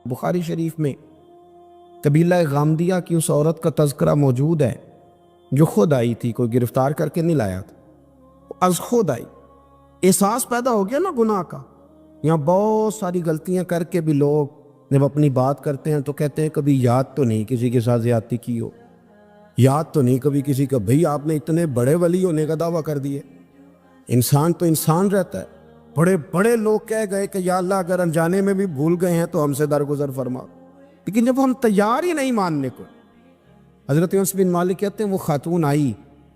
بخاری شریف میں قبیلہ غامدیہ کی اس عورت کا تذکرہ موجود ہے جو خود آئی تھی، کوئی گرفتار کر کے نہیں لایا تھا، از خود آئی۔ احساس پیدا ہو گیا نا گناہ کا۔ یہاں بہت ساری غلطیاں کر کے بھی لوگ جب اپنی بات کرتے ہیں تو کہتے ہیں کبھی یاد تو نہیں کسی کے ساتھ زیادتی کی ہو، یاد تو نہیں کبھی کسی کا، بھئی آپ نے اتنے بڑے ولی ہونے کا دعویٰ کر دیے۔ انسان تو انسان رہتا ہے۔ بڑے بڑے لوگ کہہ گئے کہ یا اللہ اگر انجانے میں بھی بھول گئے ہیں تو ہم سے درگزر فرما، لیکن جب ہم تیار ہی نہیں ماننے کو۔ حضرت انس بن مالک کہتے ہیں وہ خاتون آئی،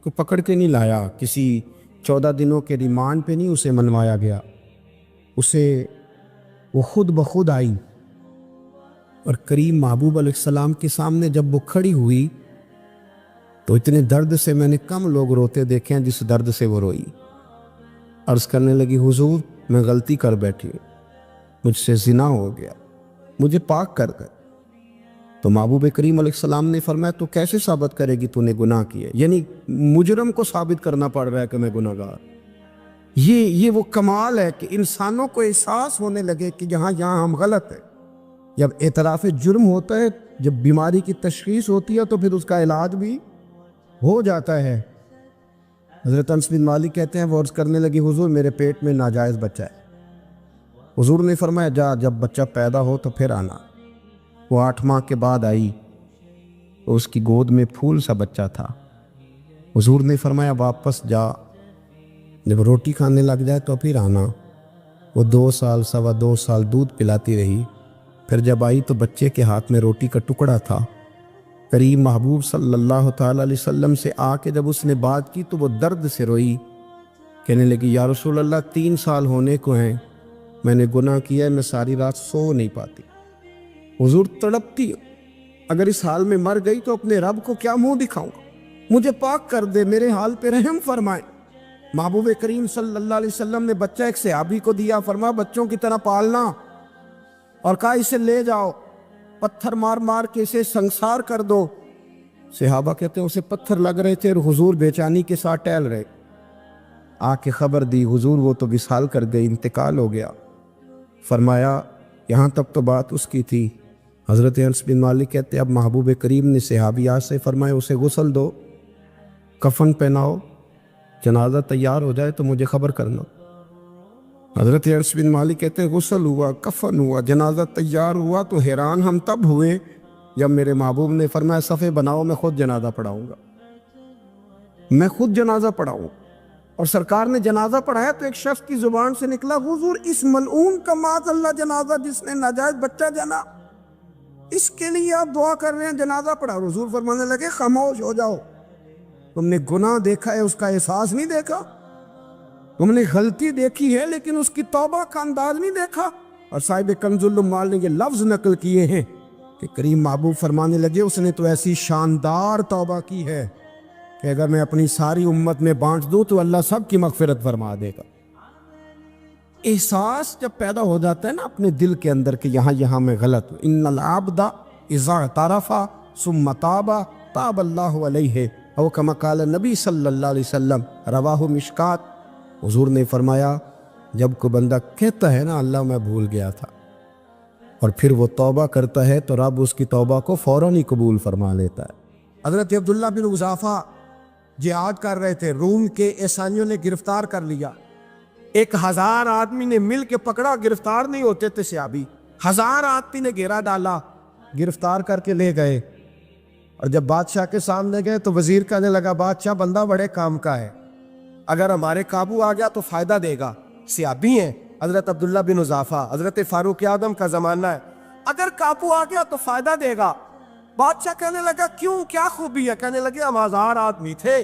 کوئی پکڑ کے نہیں لایا، کسی 14 دنوں کے ریمانڈ پہ نہیں اسے منوایا گیا، اسے وہ خود بخود آئی، اور کریم محبوب علیہ السلام کے سامنے جب وہ کھڑی ہوئی تو اتنے درد سے میں نے کم لوگ روتے دیکھے ہیں جس درد سے وہ روئی۔ عرض کرنے لگی حضور میں غلطی کر بیٹھی ہوں، مجھ سے زنا ہو گیا، مجھے پاک کر گئے۔ تو محبوب کریم علیہ السلام نے فرمایا تو کیسے ثابت کرے گی تو نے گناہ کیا؟ یعنی مجرم کو ثابت کرنا پڑ رہا ہے کہ میں گناہ گار۔ یہ وہ کمال ہے کہ انسانوں کو احساس ہونے لگے کہ یہاں ہم غلط ہیں۔ جب اعتراف جرم ہوتا ہے، جب بیماری کی تشخیص ہوتی ہے تو پھر اس کا علاج بھی ہو جاتا ہے۔ حضرت انس بن مالک کہتے ہیں وہ عرض کرنے لگی حضور میرے پیٹ میں ناجائز بچہ ہے۔ حضور نے فرمایا جا جب بچہ پیدا ہو تو پھر آنا۔ وہ 8 ماہ کے بعد آئی تو اس کی گود میں پھول سا بچہ تھا۔ حضور نے فرمایا واپس جا، جب روٹی کھانے لگ جائے تو پھر آنا۔ وہ 2 سال 2.25 سال دودھ پلاتی رہی، پھر جب آئی تو بچے کے ہاتھ میں روٹی کا ٹکڑا تھا۔ کریم محبوب صلی اللہ تعالیٰ علیہ وسلم سے آ کے جب اس نے بات کی تو وہ درد سے روئی، کہنے لگی یا رسول اللہ 3 سال ہونے کو ہیں، میں نے گناہ کیا ہے، میں ساری رات سو نہیں پاتی۔ حضور تڑپتی، اگر اس حال میں مر گئی تو اپنے رب کو کیا منہ دکھاؤں گا، مجھے پاک کر دے، میرے حال پہ رحم فرمائے۔ محبوب کریم صلی اللہ علیہ وسلم نے بچہ ایک صحابی کو دیا، فرمایا بچوں کی طرح پالنا، اور کہا اسے لے جاؤ، پتھر مار مار کے اسے سنسار کر دو۔ صحابہ کہتے ہیں اسے پتھر لگ رہے تھے اور حضور بے چینی کے ساتھ ٹہل رہے۔ آ کے خبر دی حضور وہ تو وصال کر گئی، انتقال ہو گیا۔ فرمایا یہاں تک تو بات اس کی تھی۔ حضرت انس بن مالک کہتے ہیں اب محبوب کریم نے صحابیات سے فرمایا اسے غسل دو، کفن پہناؤ، جنازہ تیار ہو جائے تو مجھے خبر کرنا۔ حضرت انس بن مالک کہتے ہیں غسل ہوا، کفن ہوا، جنازہ تیار ہوا تو حیران ہم تب ہوئے جب میرے محبوب نے فرمایا صفے بناؤ، میں خود جنازہ پڑھاؤں گا، میں خود جنازہ پڑھاؤں۔ اور سرکار نے جنازہ پڑھایا تو ایک شخص کی زبان سے نکلا حضور اس ملعون کا معاذ اللہ جنازہ جس نے ناجائز بچہ جنا، اس کے لیے آپ دعا کر رہے ہیں، جنازہ پڑھا۔ حضور فرمانے لگے خاموش ہو جاؤ، تم نے گناہ دیکھا ہے، اس کا احساس نہیں دیکھا، تم نے غلطی دیکھی ہے لیکن اس کی توبہ کا انداز نہیں دیکھا۔ اور صاحب کنز العمال نے یہ لفظ نقل کیے ہیں کہ کریم محبوب فرمانے لگے اس نے تو ایسی شاندار توبہ کی ہے کہ اگر میں اپنی ساری امت میں بانٹ دوں تو اللہ سب کی مغفرت فرما دے گا۔ احساس جب پیدا ہو جاتا ہے نا اپنے دل کے اندر کہ یہاں میں غلط ہوں، ان العبد اذا اعترف ثم تاب تاب اللہ علیہ او کما قال نبی صلی اللہ علیہ وسلم، رواہ مشکات۔ حضور نے فرمایا جب کوئی بندہ کہتا ہے نا اللہ میں بھول گیا تھا، اور پھر وہ توبہ کرتا ہے تو رب اس کی توبہ کو فوراً ہی قبول فرما لیتا ہے۔ حضرت عبداللہ بن حذافہ جہاد کر رہے تھے، روم کے عیسائیوں نے گرفتار کر لیا، 1000 آدمی نے مل کے پکڑا، گرفتار نہیں ہوتے تھے صحابی، 1000 آدمی نے گھیرا ڈالا، گرفتار کر کے لے گئے۔ اور جب بادشاہ کے سامنے گئے تو وزیر کہنے لگا بادشاہ بندہ بڑے کام کا ہے، اگر ہمارے قابو آ گیا تو فائدہ دے گا، صحابی ہیں حضرت عبداللہ بن حذافہ، حضرت فاروق اعظم کا زمانہ ہے، اگر قابو آ گیا تو فائدہ دے گا۔ بادشاہ کہنے لگا کیوں، کیا خوبی ہے؟ کہنے لگے ہم 1000 آدمی تھے،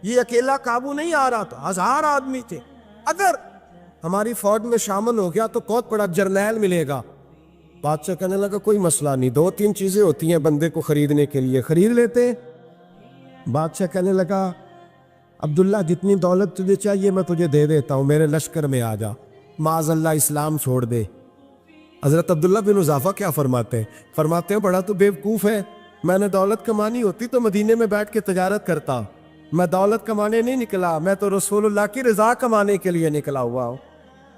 یہ اکیلا قابو نہیں آ رہا، تو 1000 آدمی تھے، اگر ہماری فوج میں شامل ہو گیا تو بہت بڑا جرنیل ملے گا۔ بادشاہ کہنے لگا کوئی مسئلہ نہیں، 2-3 چیزیں ہوتی ہیں بندے کو خریدنے کے لیے، خرید لیتے۔ بادشاہ کہنے لگا عبداللہ جتنی دولت تجھے چاہیے میں تجھے دے دیتا ہوں، میرے لشکر میں آ جا، معاذ اللہ اسلام چھوڑ دے۔ حضرت عبداللہ بن حذافہ کیا فرماتے ہیں بڑا تو بیوقوف ہے، میں نے دولت کمانی ہوتی تو مدینے میں بیٹھ کے تجارت کرتا، میں دولت کمانے نہیں نکلا، میں تو رسول اللہ کی رضا کمانے کے لیے نکلا ہوا ہوں۔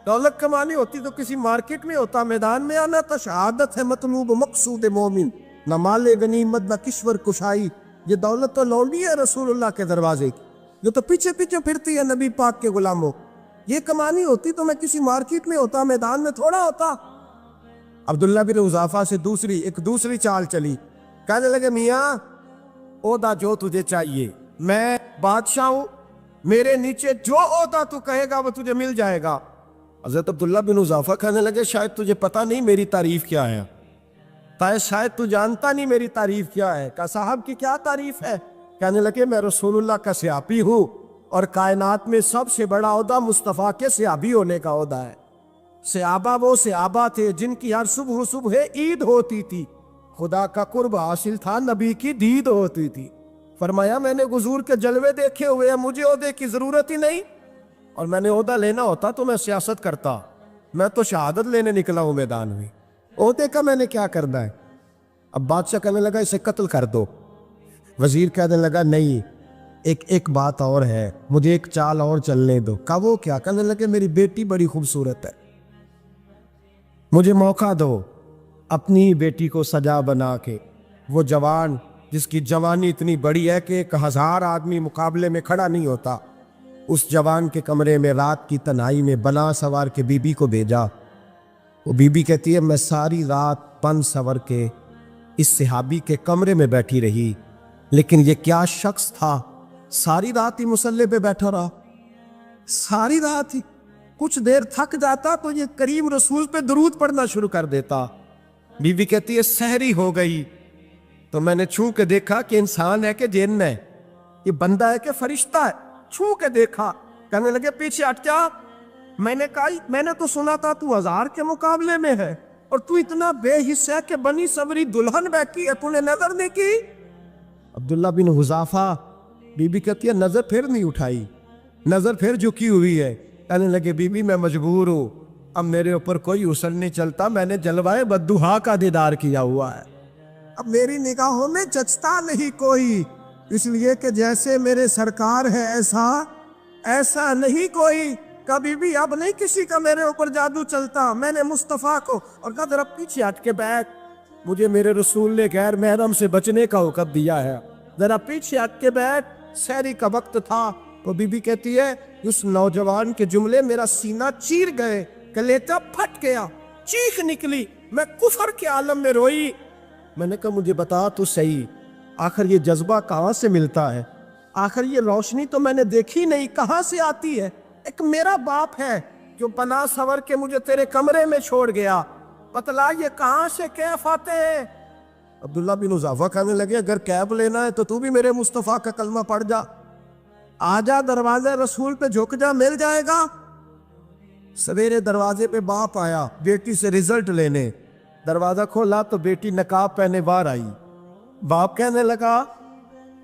دولت کمانی ہوتی تو کسی مارکیٹ میں ہوتا، میدان میں آنا تھا۔ شہادت ہے مطلوب مقصود مومن، نہ مال غنیمت نہ کشور کشائی۔ یہ دولت تو لوٹی ہے رسول اللہ کے دروازے کی، جو تو پیچھے پیچھے پھرتی ہے نبی پاک کے غلاموں۔ یہ کمانی ہوتی تو میں کسی مارکیٹ میں ہوتا، میدان میں تھوڑا ہوتا۔ عبداللہ بن حذافہ سے دوسری چال چلی۔ کہنے لگے میاں عہدہ جو تجھے چاہیے، میں بادشاہ ہوں، میرے نیچے جو عہدہ تو کہے گا وہ تجھے مل جائے گا۔ حضرت عبداللہ بن حذافہ کہنے لگے شاید تجھے پتہ نہیں میری تعریف کیا ہے، شاید تو جانتا نہیں میری تعریف کیا ہے۔ کہا صاحب کی کیا تعریف ہے؟ کہنے لگے میں رسول اللہ کا صحابی ہوں، اور کائنات میں سب سے بڑا عہدہ مصطفیٰ کے صحابی ہونے کا عہدہ ہے۔ صحابہ وہ صحابہ تھے جن کی ہر صبح عید ہوتی تھی، خدا کا قرب حاصل تھا، نبی کی دید ہوتی تھی۔ فرمایا میں نے حضور کے جلوے دیکھے ہوئے ہیں، مجھے عہدے کی ضرورت ہی نہیں، اور میں نے عہدہ لینا ہوتا تو میں سیاست کرتا، میں تو شہادت لینے نکلا ہوں میدان میں، عہدے کا میں نے کیا کرنا ہے؟ اب بادشاہ کہنے لگا اسے قتل کر دو۔ وزیر کہنے لگا نہیں، ایک بات اور ہے، مجھے ایک چال اور چلنے دو۔ کہا وہ کیا؟ کہنے لگے میری بیٹی بڑی خوبصورت ہے، مجھے موقع دو اپنی بیٹی کو سجا بنا کے، وہ جوان جس کی جوانی اتنی بڑی ہے کہ 1000 آدمی مقابلے میں کھڑا نہیں ہوتا، اس جوان کے کمرے میں رات کی تنہائی میں بنا سوار کے بی بی کو بھیجا۔ وہ بی بی کہتی ہے میں ساری رات بن سور کے اس صحابی کے کمرے میں بیٹھی رہی، لیکن یہ کیا شخص تھا، ساری رات ہی مصلے پہ بیٹھا رہا، ساری رات ہی، کچھ دیر تھک جاتا تو یہ کریم رسول پہ درود پڑھنا شروع کر دیتا۔ بی بی کہتی ہے سحری ہو گئی تو میں نے چھو کے دیکھا کہ انسان ہے کہ جن ہے، یہ بندہ ہے کہ فرشتہ ہے، چھو کے دیکھا۔ کہنے لگے پیچھے ہٹ جا۔ میں نے کہا میں نے تو سنا تھا تو 1000 کے مقابلے میں ہے، اور تو اتنا بے حس ہے کہ بنی صبری دلہن بیٹھی ہے، تو نے نظر نہیں کی؟ عبداللہ بن حذافہ، بی بی کہتی ہے نظر پھر نہیں اٹھائی، نظر پھر جھکی ہوئی ہے۔ کہنے لگے بی بی میں مجبور ہوں، اب میرے اوپر کوئی حسن نہیں چلتا، میں نے جلوائے بدوہا کا دیدار کیا ہوا ہے، اب میری نگاہوں میں جچتا نہیں کوئی، اس لیے کہ جیسے میرے سرکار ہے ایسا نہیں کوئی، کبھی بھی اب نہیں کسی کا میرے اوپر جادو چلتا۔ میں نے مصطفیٰ کو اور کہا ذرا پیچھے ہٹ کے بیٹھ، مجھے میرے رسول نے غیر محرم سے بچنے کا حکم دیا ہے، ذرا پیچھے ہٹ کے بیٹھ۔ سحری کا وقت تھا تو بی بی کہتی ہے اس نوجوان کے جملے میرا سینہ چیر گئے، کلیجہ پھٹ گیا، چیخ نکلی، میں کفر کے عالم میں روئی۔ میں نے کہا مجھے بتا تو صحیح، آخر یہ جذبہ کہاں سے ملتا ہے؟ آخر یہ روشنی تو میں نے دیکھی نہیں، کہاں سے آتی ہے؟ ایک میرا باپ ہے جو بنا سور کے مجھے تیرے کمرے میں چھوڑ گیا، بتلا یہ کہاں سے کیف آتے ہیں؟ عبداللہ بن حذافہ کہنے لگے اگر کیف لینا ہے تو بھی میرے مصطفیٰ کا کلمہ پڑھ جا، آجا دروازے رسول پہ جھک جا، مل جائے گا۔ سویرے دروازے پہ باپ آیا بیٹی سے رزلٹ لینے، دروازہ کھولا تو بیٹی نقاب پہنے باہر آئی۔ باپ کہنے لگا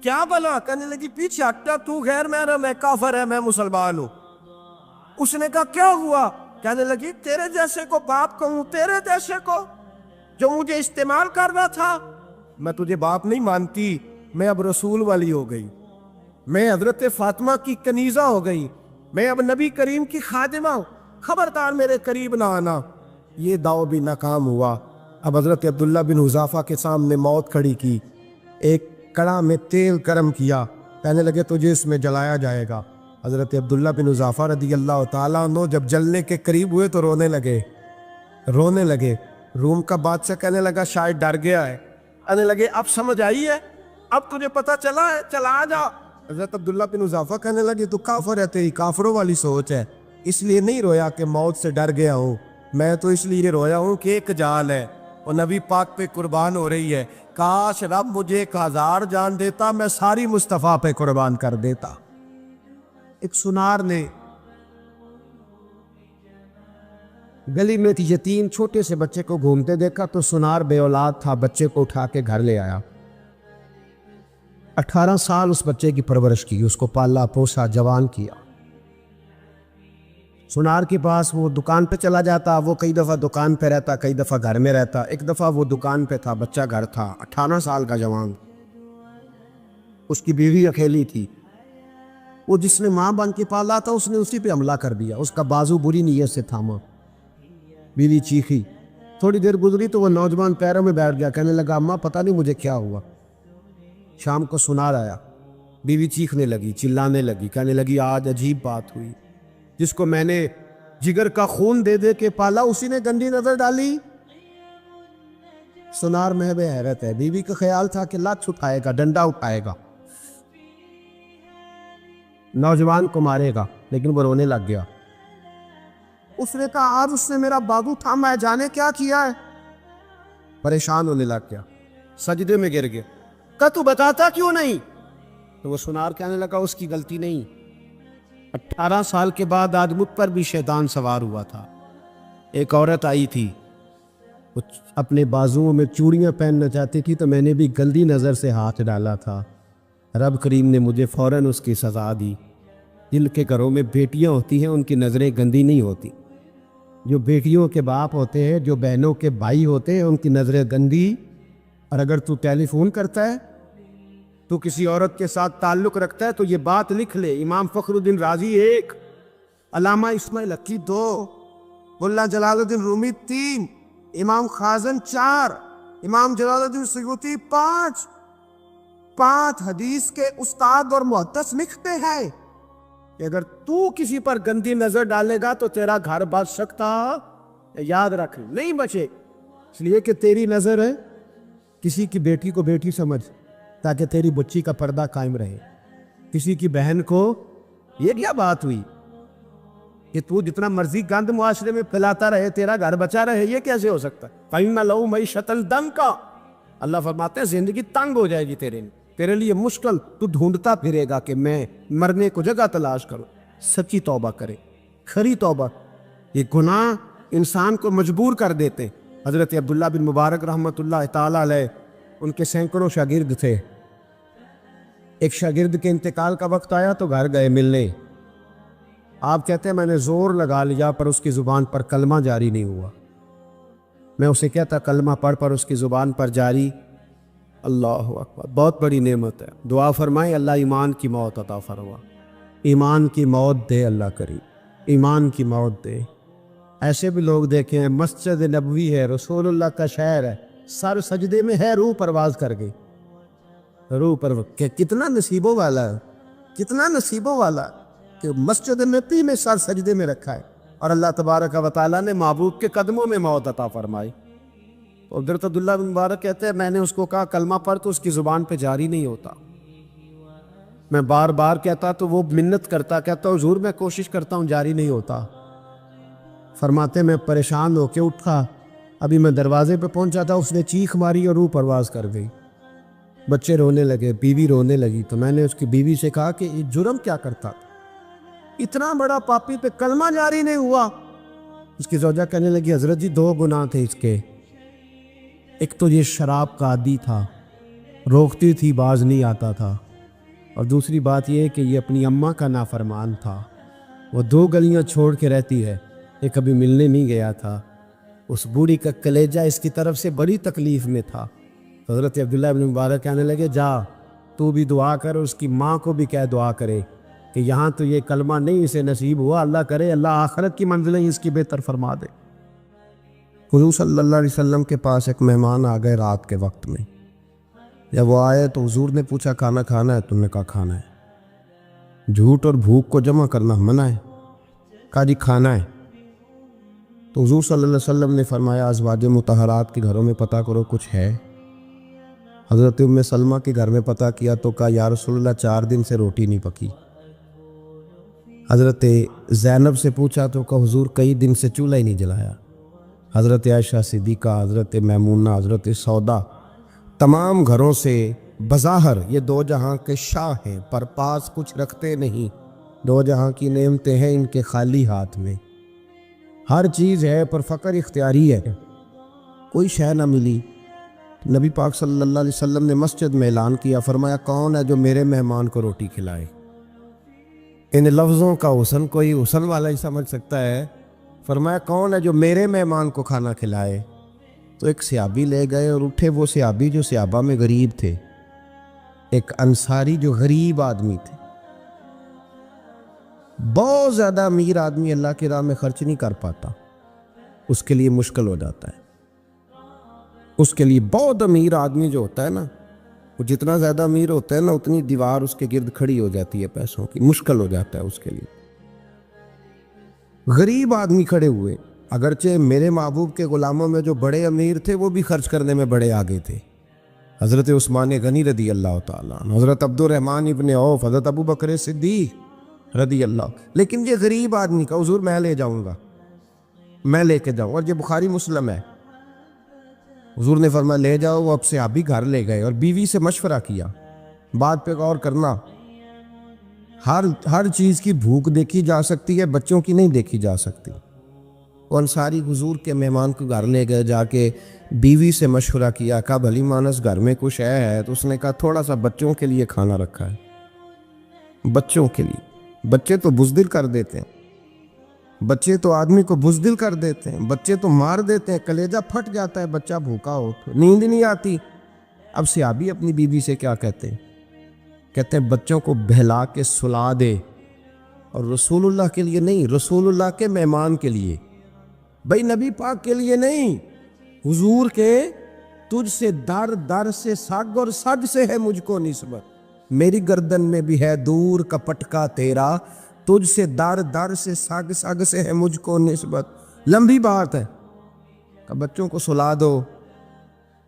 کیا بلا؟ کہنے لگی پیچھے ہٹا، تو غیر محرم ہے، کافر ہے، میں مسلمان ہوں۔ اس نے کہا کیا ہوا؟ کہنے لگی تیرے جیسے کو باپ کہوں، تیرے جیسے کو جو مجھے استعمال کر رہا تھا؟ میں تجھے باپ نہیں مانتی، میں اب رسول والی ہو گئی، میں حضرت فاطمہ کی کنیزہ ہو گئی، میں اب نبی کریم کی خادمہ ہوں، خبردار میرے قریب نہ آنا۔ یہ داؤ بھی ناکام ہوا۔ اب حضرت عبداللہ بن حذافہ کے سامنے موت کھڑی کی، ایک کڑا میں تیل گرم کیا، کہنے لگے تجھے اس میں جلایا جائے گا۔ حضرت عبداللہ بن حذافہ رضی اللہ تعالیٰ عنہ جب جلنے کے قریب ہوئے تو رونے لگے۔ روم کا بادشاہ کہنے لگا شاید ڈر گیا ہے، کہنے لگے اب سمجھ آئی ہے، اب تجھے پتہ چلا ہے، چلا آ جا۔ حضرت عبداللہ بن حذافہ کہنے لگے تو کافر ہے، تیری کافروں والی سوچ ہے، اس لیے نہیں رویا کہ موت سے ڈر گیا ہوں، میں تو اس لیے رویا ہوں کہ ایک جان ہے وہ نبی پاک پہ قربان ہو رہی ہے، کاش رب مجھے 1000 جان دیتا، میں ساری مصطفیٰ پہ قربان کر دیتا۔ ایک سنار نے گلی میں یتیم چھوٹے سے بچے کو گھومتے دیکھا تو سنار بے اولاد تھا، بچے کو اٹھا کے گھر لے آیا، 18 سال اس بچے کی پرورش کی، اس کو پالا پوسا، جوان کیا۔ سنار کے پاس وہ دکان پہ چلا جاتا، وہ کئی دفعہ دکان پہ رہتا، کئی دفعہ گھر میں رہتا۔ ایک دفعہ وہ دکان پہ تھا، بچہ گھر تھا، 18 سال کا جوان، اس کی بیوی اکیلی تھی۔ وہ جس نے ماں بن کے پالا تھا اس نے اسی پہ حملہ کر دیا، اس کا بازو بری نیت سے تھاما۔ بیوی چیخی، تھوڑی دیر گزری تو وہ نوجوان پیروں میں بیٹھ گیا، کہنے لگا اماں پتہ نہیں مجھے کیا ہوا۔ شام کو سنار آیا، بیوی چیخنے لگی، چلانے لگی، کہنے لگی آج عجیب بات ہوئی، جس کو میں نے جگر کا خون دے دے کے پالا اسی نے گندی نظر ڈالی۔ سنار محب حیرت ہے، بیوی کا خیال تھا کہ لات اٹھائے گا، ڈنڈا اٹھائے گا، نوجوان کو مارے گا، لیکن وہ رونے لگ گیا۔ اس نے کہا آج اس نے میرا بازو تھاما ہے، جانے کیا کیا ہے۔ پریشان ہونے لگ گیا، سجدے میں گر گیا، کہا تو بتاتا کیوں نہیں؟ تو وہ سنار کہنے لگا اس کی غلطی نہیں، 18 سال کے بعد آج مجھ پر بھی شیطان سوار ہوا تھا۔ ایک عورت آئی تھی، وہ اپنے بازوؤں میں چوڑیاں پہننا چاہتی تھی تو میں نے بھی گندی نظر سے ہاتھ ڈالا تھا، رب کریم نے مجھے فوراً اس کی سزا دی۔ جن کے گھروں میں بیٹیاں ہوتی ہیں ان کی نظریں گندی نہیں ہوتی، جو بیٹیوں کے باپ ہوتے ہیں، جو بہنوں کے بھائی ہوتے ہیں، ان کی نظریں گندی۔ اور اگر تو ٹیلی فون کرتا ہے، تو کسی عورت کے ساتھ تعلق رکھتا ہے تو یہ بات لکھ لے، امام فخر الدین رازی 1، علامہ اسماعیل حقی 2، ملا جلال الدین رومی 3، امام خازن 4، امام جلال الدین سیوطی 5 حدیث کے استاد اور محدث لکھتے ہیں کہ اگر تو کسی پر گندی نظر ڈالے گا تو تیرا گھر بچ سکتا، یاد رکھ نہیں بچے، اس لیے کہ تیری نظر ہے، کسی کی بیٹی کو بیٹی سمجھ تاکہ تیری بچی کا پردہ قائم رہے، کسی کی بہن کو، یہ کیا بات ہوئی کہ تو جتنا مرضی گند معاشرے میں پھیلاتا رہے تیرا گھر بچا رہے، یہ کیسے ہو سکتا ہے؟ فَإِنَّ لَهُ مَعِيشَةً ضَنْكَ، اللہ فرماتے ہیں زندگی تنگ ہو جائے گی تیرے لیے مشکل، تو ڈھونڈتا پھرے گا کہ میں مرنے کو جگہ تلاش کروں۔ سچی توبہ کرے، کھری توبہ۔ یہ گناہ انسان کو مجبور کر دیتے۔ حضرت عبداللہ بن مبارک رحمۃ اللہ تعالیٰ علیہ، ان کے سینکڑوں شاگرد تھے، ایک شاگرد کے انتقال کا وقت آیا تو گھر گئے ملنے۔ آپ کہتے ہیں میں نے زور لگا لیا پر اس کی زبان پر کلمہ جاری نہیں ہوا۔ میں اسے کہتا کلمہ پڑھ پر اس کی زبان پر جاری۔ اللہ اکبر، بہت بڑی نعمت ہے، دعا فرمائیں اللہ ایمان کی موت عطا فرما، ایمان کی موت دے اللہ کریم، ایمان کی موت دے۔ ایسے بھی لوگ دیکھیں ہیں، مسجد نبوی ہے، رسول اللہ کا شہر ہے، سر سجدے میں ہے، روح پرواز کر گئی، روح پر کتنا نصیبوں والا ہے، کتنا نصیبوں والا کہ مسجد نبی میں سر سجدے میں رکھا ہے، اور اللہ تبارک و تعالیٰ نے محبوب کے قدموں میں موت عطا فرمائی۔ تو حضرت عبداللہ بن مبارک کہتے ہیں میں نے اس کو کہا کلمہ پڑھ تو اس کی زبان پہ جاری نہیں ہوتا، میں بار بار کہتا تو وہ منت کرتا، کہتا حضور میں کوشش کرتا ہوں جاری نہیں ہوتا۔ فرماتے میں پریشان ہو کے اٹھا، ابھی میں دروازے پہ پہنچا تھا اس نے چیخ ماری اور روح پرواز کر گئی۔ بچے رونے لگے، بیوی رونے لگی، تو میں نے اس کی بیوی سے کہا کہ یہ جرم کیا کرتا، اتنا بڑا پاپی پہ کلمہ جاری نہیں ہوا۔ اس کی زوجہ کہنے لگی حضرت جی 2 گناہ تھے اس کے، ایک تو یہ شراب کا عادی تھا، روکتی تھی باز نہیں آتا تھا، اور دوسری بات یہ کہ یہ اپنی اماں کا نافرمان تھا، وہ 2 گلیاں چھوڑ کے رہتی ہے، یہ کبھی ملنے نہیں گیا تھا، اس بوڑھی کا کلیجہ اس کی طرف سے بڑی تکلیف میں تھا۔ حضرت عبداللہ بن مبارک کہنے لگے جا تو بھی دعا کر، اس کی ماں کو بھی کہہ دعا کرے کہ یہاں تو یہ کلمہ نہیں اسے نصیب ہوا، اللہ کرے اللہ آخرت کی منزلیں اس کی بہتر فرما دے۔ حضور صلی اللہ علیہ وسلم کے پاس ایک مہمان آ گئے رات کے وقت میں، جب وہ آئے تو حضور نے پوچھا کھانا کھانا ہے؟ تم نے کہا کھانا ہے۔ جھوٹ اور بھوک کو جمع کرنا منع ہے، کہا جی کھانا ہے۔ تو حضور صلی اللہ علیہ وسلم نے فرمایا ازواج مطہرات کے گھروں میں پتہ کرو کچھ ہے۔ حضرت ام سلمہ کے گھر میں پتہ کیا تو کہا یا رسول اللہ 4 دن سے روٹی نہیں پکی۔ حضرت زینب سے پوچھا تو کہا حضور کئی دن سے چولہا ہی نہیں جلایا۔ حضرت عائشہ صدیقہ، حضرت میمونہ، حضرت سودا، تمام گھروں سے بظاہر یہ 2 جہاں کے شاہ ہیں پر پاس کچھ رکھتے نہیں، 2 جہاں کی نعمتیں ہیں ان کے خالی ہاتھ میں، ہر چیز ہے پر فقر اختیاری ہے، کوئی شے نہ ملی۔ نبی پاک صلی اللہ علیہ وسلم نے مسجد میں اعلان کیا، فرمایا کون ہے جو میرے مہمان کو روٹی کھلائے؟ ان لفظوں کا حسن کوئی حسن والا ہی سمجھ سکتا ہے۔ فرمایا کون ہے جو میرے مہمان کو کھانا کھلائے؟ تو ایک صحابی لے گئے اور اٹھے، وہ صحابی جو صحابہ میں غریب تھے، ایک انصاری جو غریب آدمی تھے، بہت زیادہ امیر آدمی اللہ کی راہ میں خرچ نہیں کر پاتا، اس کے لیے مشکل ہو جاتا ہے۔ اس کے لیے بہت امیر آدمی جو ہوتا ہے نا، وہ جتنا زیادہ امیر ہوتا ہے نا، اتنی دیوار اس کے گرد کھڑی ہو جاتی ہے پیسوں کی، مشکل ہو جاتا ہے اس کے لیے۔ غریب آدمی کھڑے ہوئے، اگرچہ میرے محبوب کے غلاموں میں جو بڑے امیر تھے وہ بھی خرچ کرنے میں بڑے آگے تھے، حضرت عثمان غنی رضی اللہ تعالیٰ عنہ، حضرت عبد الرحمن ابن عوف، حضرت ابو بکر صدیق رضی اللہ۔ لیکن یہ غریب آدمی کا حضور میں لے جاؤں گا، میں لے کے جاؤں، اور یہ بخاری مسلم ہے، حضور نے فرمایا لے جاؤ۔ وہ اب سے آپ بھی گھر لے گئے اور بیوی سے مشورہ کیا، بات پہ غور کرنا، ہر چیز کی بھوک دیکھی جا سکتی ہے، بچوں کی نہیں دیکھی جا سکتی۔ وہ انصاری حضور کے مہمان کو گھر لے گئے، جا کے بیوی سے مشورہ کیا، کہا بھلی مانس گھر میں کچھ ہے؟ تو اس نے کہا تھوڑا سا بچوں کے لیے کھانا رکھا ہے، بچوں کے لیے۔ بچے تو بزدل کر دیتے ہیں، بچے تو آدمی کو بزدل کر دیتے ہیں، بچے تو مار دیتے ہیں، کلیجہ پھٹ جاتا ہے بچہ بھوکا ہو تو، نیند نہیں آتی۔ اب صحابی اپنی بیوی سے کیا کہتے ہیں؟ کہتے ہیں بچوں کو بہلا کے سلا دے، اور رسول اللہ کے لیے نہیں، رسول اللہ کے مہمان کے لیے، بھائی نبی پاک کے لیے نہیں، حضور کے تجھ سے در در سے سگ اور سگ سے ہے مجھ کو نسبت، میری گردن میں بھی ہے دور کا پٹکا تیرا، تجھ سے در در سے سگ سگ سے ہے مجھ کو نسبت۔ لمبی بات ہے کہ بچوں کو سلا دو۔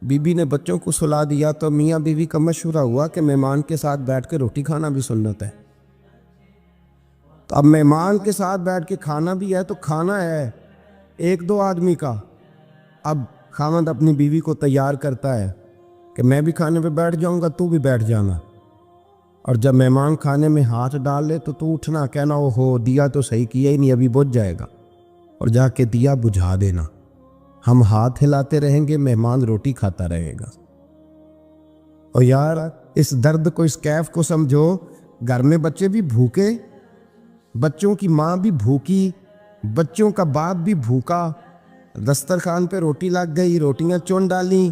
بی بی نے بچوں کو سلا دیا تو میاں بیوی کا مشورہ ہوا کہ مہمان کے ساتھ بیٹھ کے روٹی کھانا بھی سنت ہے۔ تو اب مہمان کے ساتھ بیٹھ کے کھانا بھی ہے تو کھانا ہے ایک دو آدمی کا۔ اب خاوند اپنی بیوی کو تیار کرتا ہے کہ میں بھی کھانے پہ بیٹھ جاؤں گا، تو بھی بیٹھ جانا، اور جب مہمان کھانے میں ہاتھ ڈال لے تو اٹھنا، کہنا او ہو دیا تو صحیح کیا ہی نہیں، ابھی بجھ جائے گا، اور جا کے دیا بجھا دینا۔ ہم ہاتھ ہلاتے رہیں گے، مہمان روٹی کھاتا رہے گا۔ اور یار اس درد کو، اس کیف کو سمجھو، گھر میں بچے بھی بھوکے، بچوں کی ماں بھی بھوکی، بچوں کا باپ بھی بھوکا، دسترخوان پہ روٹی لگ گئی، روٹیاں چون ڈالیں،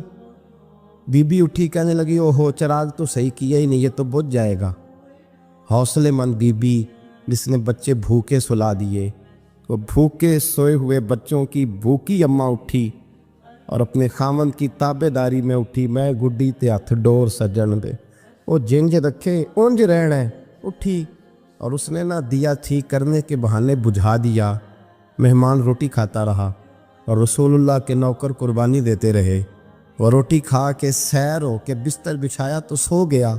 بی بی اٹھی کہنے لگی او ہو چراغ تو صحیح کیا ہی نہیں، یہ تو بجھ جائے گا۔ حوصلے مند بی بی جس نے بچے بھوکے سلا دیے، وہ بھوکے سوئے ہوئے بچوں کی بھوکی اماں اٹھی اور اپنے خاوند کی تابع داری میں اٹھی، میں گڈی تے ہتھ ڈور سجن دے، وہ جنج رکھے اونج رہنا ہے، اٹھی اور اس نے نہ دیا ٹھیک کرنے کے بہانے بجھا دیا۔ مہمان روٹی کھاتا رہا اور رسول اللہ کے نوکر قربانی دیتے رہے، وہ روٹی کھا کے سیر ہو کے بستر بچھایا تو سو گیا۔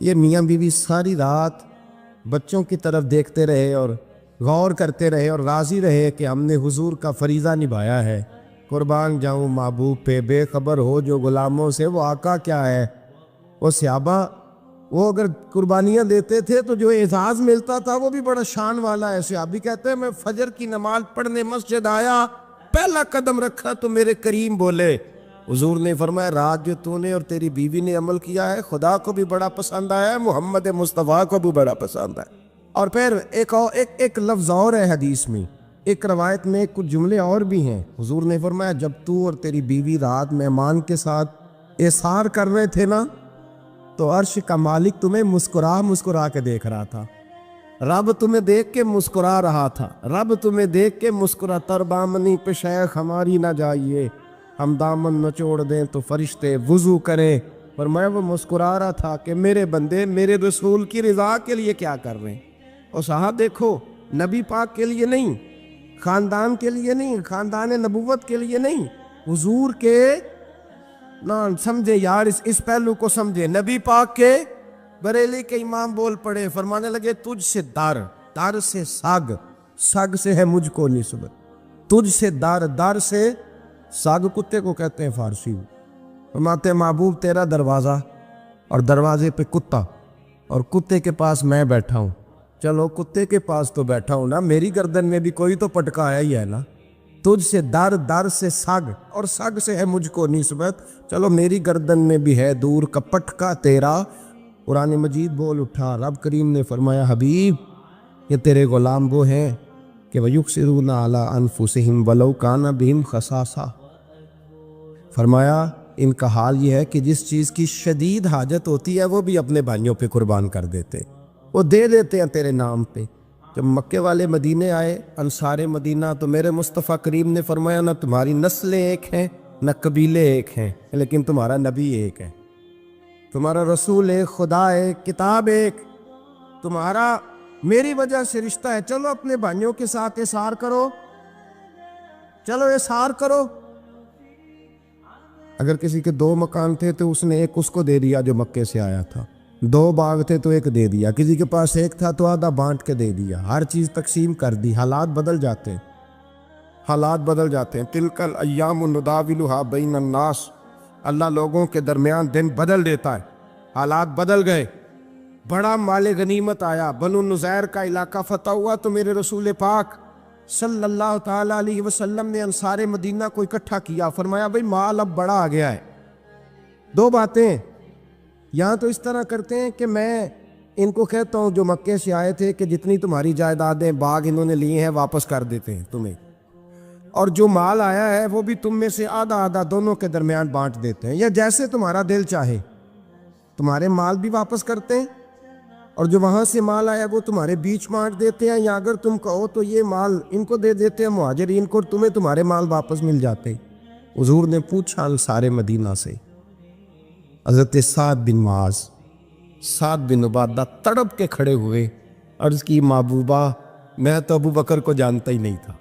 یہ میاں بیوی ساری رات بچوں کی طرف دیکھتے رہے اور غور کرتے رہے اور راضی رہے کہ ہم نے حضور کا فریضہ نبھایا ہے۔ قربان جاؤں محبوب پہ، بے خبر ہو جو غلاموں سے وہ آقا کیا ہے۔ وہ صحابہ وہ اگر قربانیاں دیتے تھے تو جو اعزاز ملتا تھا وہ بھی بڑا شان والا ہے۔ صحابی کہتے ہیں میں فجر کی نماز پڑھنے مسجد آیا، پہلا قدم رکھا تو میرے کریم بولے، حضور نے فرمایا رات جو تو نے اور تیری بیوی نے عمل کیا ہے خدا کو بھی بڑا پسند آیا ہے، محمد مصطفیٰ کو بھی بڑا پسند ہے۔ اور پھر ایک لفظ اور ہے حدیث میں، ایک روایت میں کچھ جملے اور بھی ہیں۔ حضور نے فرمایا جب تو اور تیری بیوی رات مہمان کے ساتھ احسار کر رہے تھے نا، تو عرش کا مالک تمہیں مسکرا کے دیکھ رہا تھا، رب تمہیں دیکھ کے مسکرا رہا تھا، رب تمہیں دیکھ کے مسکرا، تر بامنی پہ شیخ ہماری نہ جائیے، ہم دامن نچوڑ دیں تو فرشتے وضو کریں۔ پر میں وہ مسکرا رہا تھا کہ میرے بندے میرے رسول کی رضا کے لیے کیا کر رہے ہیں۔ اور صاحب دیکھو، نبی پاک کے لیے نہیں، خاندان کے لیے نہیں، خاندان نبوت کے لیے نہیں، حضور کے نہ سمجھے یار، اس پہلو کو سمجھے۔ نبی پاک کے بریلی کے امام بول پڑے، فرمانے لگے تجھ سے در سے سگ سے ہے مجھ کو نسبت، تجھ سے در سے سگ کتے کو کہتے ہیں فارسی میں۔ فرماتے ہیں محبوب تیرا دروازہ اور دروازے پہ کتا، اور کتے کے پاس میں بیٹھا ہوں، چلو کتے کے پاس تو بیٹھا ہوں نا، میری گردن میں بھی کوئی تو پٹکایا ہی ہے نا، تجھ سے در سے سگ اور سگ سے ہے مجھ کو نسبت، چلو میری گردن میں بھی ہے دور کا پٹکا تیرا۔ قرآن مجید بول اٹھا، رب کریم نے فرمایا حبیب یہ تیرے غلام وہ ہیں کہ وَيُكْسِرُونَ عَلَىٰ أَنفُسِهِمْ وَلَوْ كَانَ بِهِمْ خَصَاصَةٌ، فرمایا ان کا حال یہ ہے کہ جس چیز کی شدید حاجت ہوتی ہے وہ بھی اپنے بھائیوں پہ قربان کر دیتے، وہ دے دیتے ہیں تیرے نام پہ، جب مکے والے مدینے آئے انصار مدینہ تو میرے مصطفیٰ کریم نے فرمایا نہ تمہاری نسلیں ایک ہیں نہ قبیلے ایک ہیں، لیکن تمہارا نبی ایک ہے، تمہارا رسول ایک، خدا ایک، کتاب ایک، تمہارا میری وجہ سے رشتہ ہے۔ چلو اپنے بھائیوں کے ساتھ احسار کرو، چلو احسار کرو۔ اگر کسی کے 2 مکان تھے تو اس نے ایک اس کو دے دیا جو مکے سے آیا تھا، 2 باغ تھے تو ایک دے دیا، کسی کے پاس ایک تھا تو آدھا بانٹ کے دے دیا، ہر چیز تقسیم کر دی۔ حالات بدل جاتے ہیں، حالات بدل جاتے ہیں۔ تلک الایام نداولها بین الناس، اللہ لوگوں کے درمیان دن بدل دیتا ہے، حالات بدل گئے۔ بڑا مال غنیمت آیا، بنو نذیر کا علاقہ فتح ہوا تو میرے رسول پاک صلی اللہ تعالیٰ علیہ وسلم نے انصار مدینہ کو اکٹھا کیا، فرمایا بھئی مال اب بڑا آ گیا ہے۔ 2 باتیں یہاں تو اس طرح کرتے ہیں کہ میں ان کو کہتا ہوں جو مکے سے آئے تھے کہ جتنی تمہاری جائیدادیں باغ انہوں نے لیے ہیں واپس کر دیتے ہیں تمہیں، اور جو مال آیا ہے وہ بھی تم میں سے آدھا آدھا دونوں کے درمیان بانٹ دیتے ہیں، یا جیسے تمہارا دل چاہے تمہارے مال بھی واپس کرتے ہیں، اور جو وہاں سے مال آیا وہ تمہارے بیچ بانٹ دیتے ہیں، یا اگر تم کہو تو یہ مال ان کو دے دیتے ہیں مہاجرین کو، تمہیں تمہارے مال واپس مل جاتے۔ حضور نے پوچھا انصار مدینہ سے، حضرت سعد بن معاذ، سعد بن عبادہ تڑپ کے کھڑے ہوئے، عرض کی محبوبہ میں تو ابو بکر کو جانتا ہی نہیں تھا،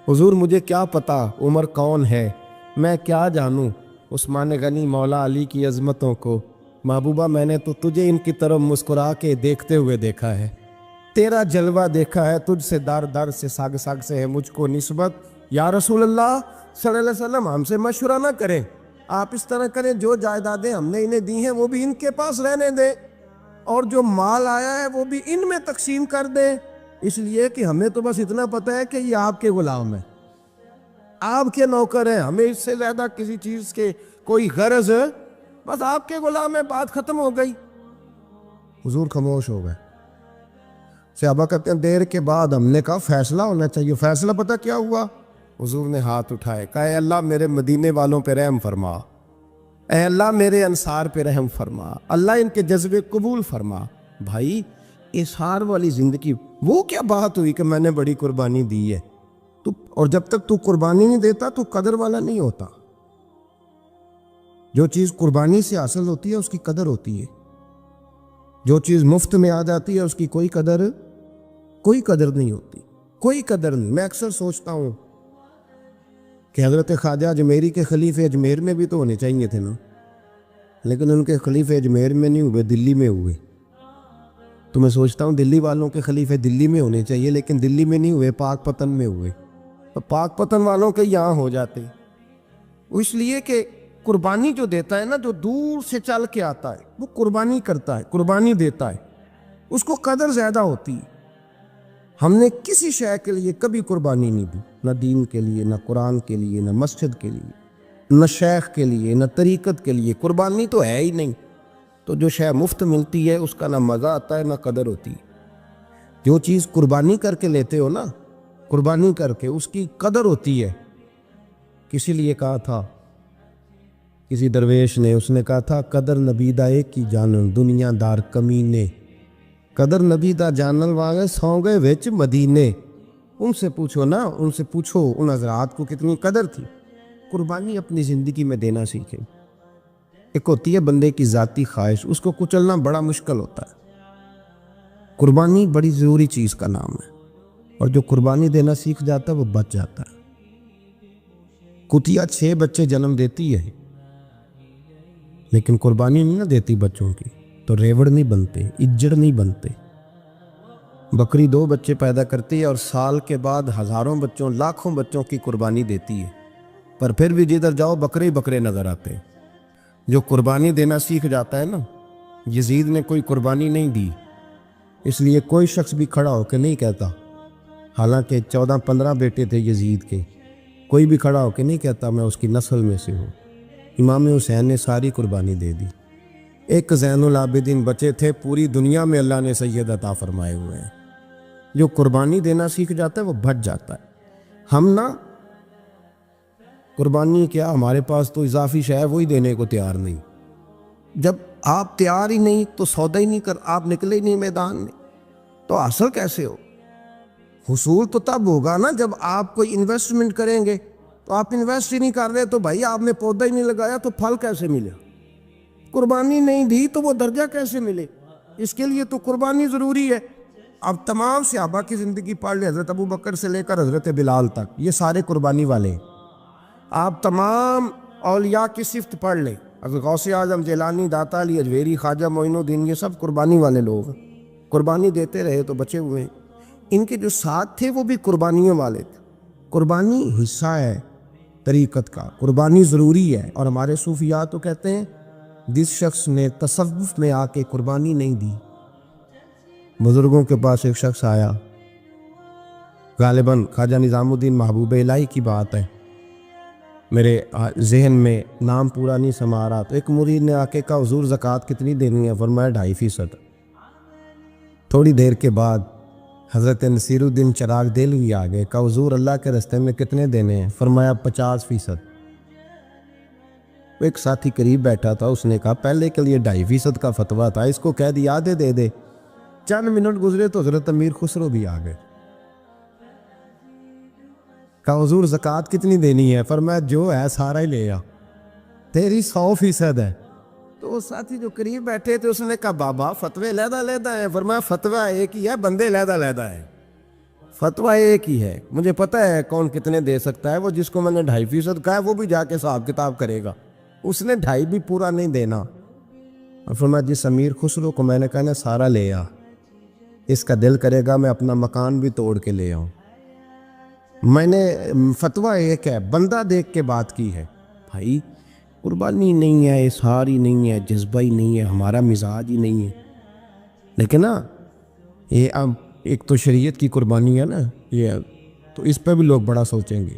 حضور مجھے کیا پتا عمر کون ہے، میں کیا جانوں عثمان غنی مولا علی کی عظمتوں کو، محبوبہ میں نے تو تجھے ان کی طرف مسکرا کے دیکھتے ہوئے دیکھا ہے، تیرا جلوہ دیکھا ہے، تجھ سے در در سے ساگ ساگ سے ہے مجھ کو نسبت، یا رسول اللہ صلی اللہ علیہ وسلم ہم سے مشورہ نہ کریں، آپ اس طرح کریں جو جائیدادیں ہم نے انہیں دی ہیں وہ بھی ان کے پاس رہنے دیں، اور جو مال آیا ہے وہ بھی ان میں تقسیم کر دیں، اس لیے کہ ہمیں تو بس اتنا پتہ ہے کہ یہ آپ کے غلام ہیں، آپ کے نوکر ہیں، ہمیں اس سے زیادہ کسی چیز کے کوئی غرض، بس آپ کے غلام ہیں، بات ختم ہو گئی۔ حضور خاموش ہو گئے۔ صحابہ کہتے ہیں دیر کے بعد ہم نے کہا فیصلہ ہونا چاہیے، فیصلہ پتہ کیا ہوا؟ حضور نے ہاتھ اٹھائے، کہا اے اللہ میرے مدینے والوں پہ رحم فرما، اے اللہ میرے انصار پہ رحم فرما، اللہ ان کے جذبے قبول فرما۔ بھائی اظہار والی زندگی، وہ کیا بات ہوئی کہ میں نے بڑی قربانی دی ہے، اور جب تک تو قربانی نہیں دیتا تو قدر والا نہیں ہوتا۔ جو چیز قربانی سے حاصل ہوتی ہے اس کی قدر ہوتی ہے، جو چیز مفت میں آ جاتی ہے اس کی کوئی قدر نہیں ہوتی، کوئی قدر نہیں۔ میں اکثر سوچتا ہوں کہ حضرت خواجہ اجمیری کے خلیفے اجمیر میں بھی تو ہونے چاہیے تھے نا، لیکن ان کے خلیفے اجمیر میں نہیں ہوئے، دلی میں ہوئے۔ تو میں سوچتا ہوں دلی والوں کے خلیفے دلی میں ہونے چاہیے، لیکن دلی میں نہیں ہوئے، پاک پتن میں ہوئے، تو پاک پتن والوں کے یہاں ہو جاتے، اس لیے کہ قربانی جو دیتا ہے نا، جو دور سے چل کے آتا ہے وہ قربانی کرتا ہے، قربانی دیتا ہے، اس کو قدر زیادہ ہوتی ہے۔ ہم نے کسی شے کے لیے کبھی قربانی نہیں دی، نہ دین کے لیے، نہ قرآن کے لیے، نہ مسجد کے لیے، نہ شیخ کے لیے، نہ طریقت کے لیے، قربانی تو ہے ہی نہیں۔ تو جو شے مفت ملتی ہے اس کا نہ مزہ آتا ہے نہ قدر ہوتی ہے۔ جو چیز قربانی کر کے لیتے ہو نا، قربانی کر کے، اس کی قدر ہوتی ہے۔ کسی لیے کہا تھا کسی درویش نے، اس نے کہا تھا قدر نبیدہ ایک کی جانن دنیا دار کمینے، قدر نبیدہ جانن والے سو گئے وچ مدینے۔ ان سے پوچھو نا، ان سے پوچھو ان حضرات کو کتنی قدر تھی۔ قربانی اپنی زندگی میں دینا سیکھیں۔ ایک ہوتی ہے بندے کی ذاتی خواہش، اس کو کچلنا بڑا مشکل ہوتا ہے۔ قربانی بڑی ضروری چیز کا نام ہے، اور جو قربانی دینا سیکھ جاتا ہے وہ بچ جاتا ہے۔ کتیا 6 بچے جنم دیتی ہے لیکن قربانی نہیں نہ دیتی بچوں کی، تو ریوڑ نہیں بنتے، اجڑ نہیں بنتے۔ بکری 2 بچے پیدا کرتی ہے اور سال کے بعد ہزاروں بچوں، لاکھوں بچوں کی قربانی دیتی ہے، پر پھر بھی جدھر جاؤ بکرے ہی بکرے نظر آتے ہیں۔ جو قربانی دینا سیکھ جاتا ہے نا، یزید نے کوئی قربانی نہیں دی، اس لیے کوئی شخص بھی کھڑا ہو کے نہیں کہتا، حالانکہ 14-15 بیٹے تھے یزید کے، کوئی بھی کھڑا ہو کے نہیں کہتا میں اس کی نسل میں سے ہوں۔ امام حسین نے ساری قربانی دے دی۔ ایک زین العابدین بچے تھے، پوری دنیا میں اللہ نے سید عطا فرمائے ہوئے ہیں۔ جو قربانی دینا سیکھ جاتا ہے وہ بچ جاتا ہے۔ ہم نا قربانی کیا، ہمارے پاس تو اضافی شے ہے وہی دینے کو تیار نہیں۔ جب آپ تیار ہی نہیں تو سودا ہی نہیں کر، آپ نکلے ہی نہیں میدان میں، تو حاصل کیسے ہو؟ حصول تو تب ہوگا نا جب آپ کوئی انویسٹمنٹ کریں گے. تو آپ انویسٹ ہی نہیں کر رہے تو بھائی آپ نے پودا ہی نہیں لگایا تو پھل کیسے ملے؟ قربانی نہیں دی تو وہ درجہ کیسے ملے؟ اس کے لیے تو قربانی ضروری ہے. اب تمام صحابہ کی زندگی پڑھ لیں، حضرت ابو بکر سے لے کر حضرت بلال تک، یہ سارے قربانی والے ہیں. آپ تمام اولیاء کی صفت پڑھ لیں، حضرت غوث اعظم، جیلانی، داتا علی اجویری، خواجہ معین الدین، یہ سب قربانی والے لوگ ہیں. قربانی دیتے رہے تو بچے ہوئے ہیں. ان کے جو ساتھ تھے وہ بھی قربانیوں والے تھے. قربانی حصہ ہے طریقت کا، قربانی ضروری ہے. اور ہمارے صوفیاء تو کہتے ہیں جس شخص نے تصوف میں آ کے قربانی نہیں دی. بزرگوں کے پاس ایک شخص آیا، غالباً خواجہ نظام الدین محبوب الہی کی بات ہے، میرے ذہن میں نام پورا نہیں سما رہا. تو ایک مرید نے آ کے کہا حضور زکوٰۃ کتنی دینی ہے؟ فرمایا 2.5%. تھوڑی دیر کے بعد حضرت نصیر الدین چراغ دہلوی آ گئے، کہا حضور اللہ کے راستے میں کتنے دینے ہیں؟ فرمایا 50%. ایک ساتھی قریب بیٹھا تھا، اس نے کہا پہلے کے لیے 2.5% کا فتویٰ تھا، اس کو کہہ دیا آدھے دے دے. چند منٹ گزرے تو حضرت امیر خسرو بھی آ گئے. کہا حضور زکوٰۃ کتنی دینی ہے؟ فرمایا جو ہے سارا ہی لے آ، تیری 100% ہے. تو وہ ساتھی جو قریب بیٹھے تھے اس نے کہا بابا فتوے علیحدہ علیحدہ ہیں. فرمایا فتویٰ ایک ہی ہے، بندے علیحدہ علیحدہ ہیں. فتویٰ ایک ہی ہے، مجھے پتہ ہے کون کتنے دے سکتا ہے. وہ جس کو میں نے 2.5% کہا ہے وہ بھی جا کے حساب کتاب کرے گا، اس نے 2.5 بھی پورا نہیں دینا. اور فرمایا جس امیر خسرو کو میں نے کہا نا سارا لے آ، اس کا دل کرے گا میں اپنا مکان بھی توڑ کے لے آؤں. میں نے فتویٰ ایک ہے، بندہ دیکھ کے بات کی ہے. بھائی قربانی نہیں ہے، اظہار ہی نہیں ہے، جذبہ ہی نہیں ہے، ہمارا مزاج ہی نہیں ہے. لیکن نا یہ اب ایک تو شریعت کی قربانی ہے نا یہ، تو اس پہ بھی لوگ بڑا سوچیں گے،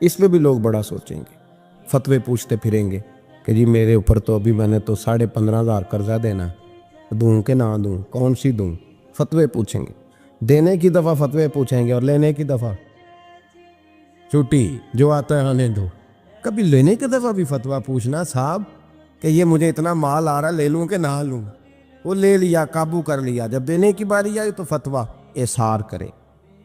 اس پہ بھی لوگ بڑا سوچیں گے. فتوے پوچھتے پھریں گے کہ جی میرے اوپر تو ابھی میں نے تو 15,500 قرضہ دینا ہے، دوں کہ نہ دوں، کون سی دوں؟ فتوے پوچھیں گے. دینے کی دفعہ فتوے پوچھیں گے اور لینے کی دفعہ چھٹی، جو آتا ہے آنے دو. کبھی لینے کی دفعہ بھی فتویٰ پوچھنا صاحب کہ یہ مجھے اتنا مال آ رہا لے لوں کہ نہ لوں. وہ لے لیا، قابو کر لیا. جب دینے کی باری آئی تو فتویٰ اظہار کرے.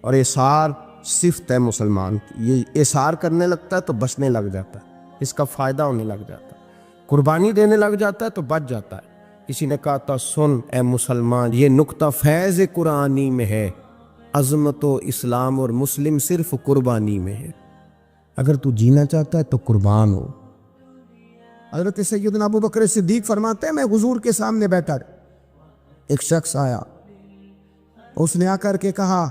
اور اظہار صفت ہے مسلمان کی، یہ اظہار کرنے لگتا ہے تو بچنے لگ جاتا ہے، اس کا فائدہ ہونے لگ جاتا ہے. قربانی دینے لگ جاتا ہے تو بچ جاتا ہے. کسی نے کہا تھا سن اے مسلمان، یہ نقطہ فیض قرآنی میں ہے، عظمت و اسلام اور مسلم صرف قربانی میں ہے. اگر تو جینا چاہتا ہے تو قربان ہو. حضرت سیدنا ابو بکر صدیق فرماتے ہیں میں حضور کے سامنے بیٹھا، ایک شخص آیا، اس نے آ کر کے کہا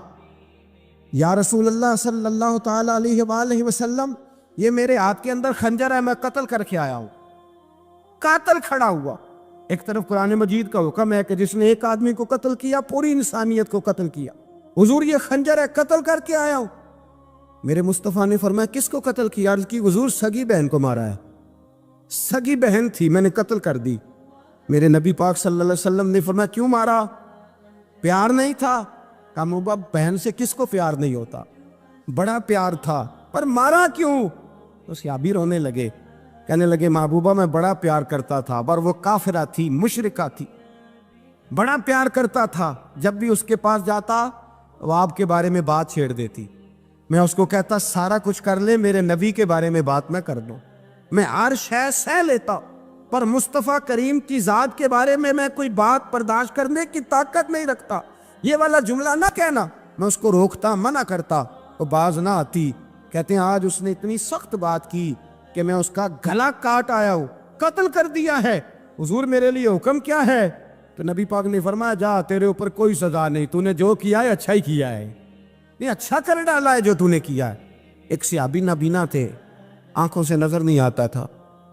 یا رسول اللہ صلی اللہ تعالی علیہ وآلہ وسلم، یہ میرے ہاتھ کے اندر خنجر ہے، میں قتل کر کے آیا ہوں. قاتل کھڑا ہوا. ایک طرف قرآن مجید کا حکم ہے کہ جس نے ایک آدمی کو قتل کیا پوری انسانیت کو قتل کیا. حضور یہ خنجر ہے، قتل کر کے آیا ہوں. میرے مصطفیٰ نے فرمایا کس کو قتل کیا؟ عرض کی حضور سگی بہن کو مارا ہے. سگی بہن تھی، میں نے قتل کر دی. میرے نبی پاک صلی اللہ علیہ وسلم نے فرمایا کیوں مارا؟ پیار نہیں تھا؟ کہا محبوبہ بہن سے کس کو پیار نہیں ہوتا، بڑا پیار تھا، پر مارا کیوں؟ تو صحابی رونے لگے، کہنے لگے محبوبہ میں بڑا پیار کرتا تھا، پر وہ کافرہ تھی، مشرکہ تھی، بڑا پیار کرتا تھا. جب بھی اس کے پاس جاتا وہ آپ کے بارے میں بات چھیڑ دیتی. میں اس کو کہتا سارا کچھ کر لے، میرے نبی کے بارے میں بات نہ کر دو. میں ہر شے سہ لیتا، پر مصطفیٰ کریم کی ذات کے بارے میں کوئی بات برداشت کرنے کی طاقت نہیں رکھتا. یہ والا جملہ نہ کہنا. میں اس کو روکتا، منع کرتا، وہ باز نہ آتی. کہتے ہیں آج اس نے اتنی سخت بات کی کہ میں اس کا گلا کاٹ آیا ہوں، قتل کر دیا ہے. حضور میرے لیے حکم کیا ہے؟ تو نبی پاک نے فرمایا جا، تیرے اوپر کوئی سزا نہیں، تو نے جو کیا ہے اچھا ہی کیا ہے، یہ اچھا کر ڈالا ہے جو تو نے کیا ہے. ایک صحابی نابینا تھے، آنکھوں سے نظر نہیں آتا تھا،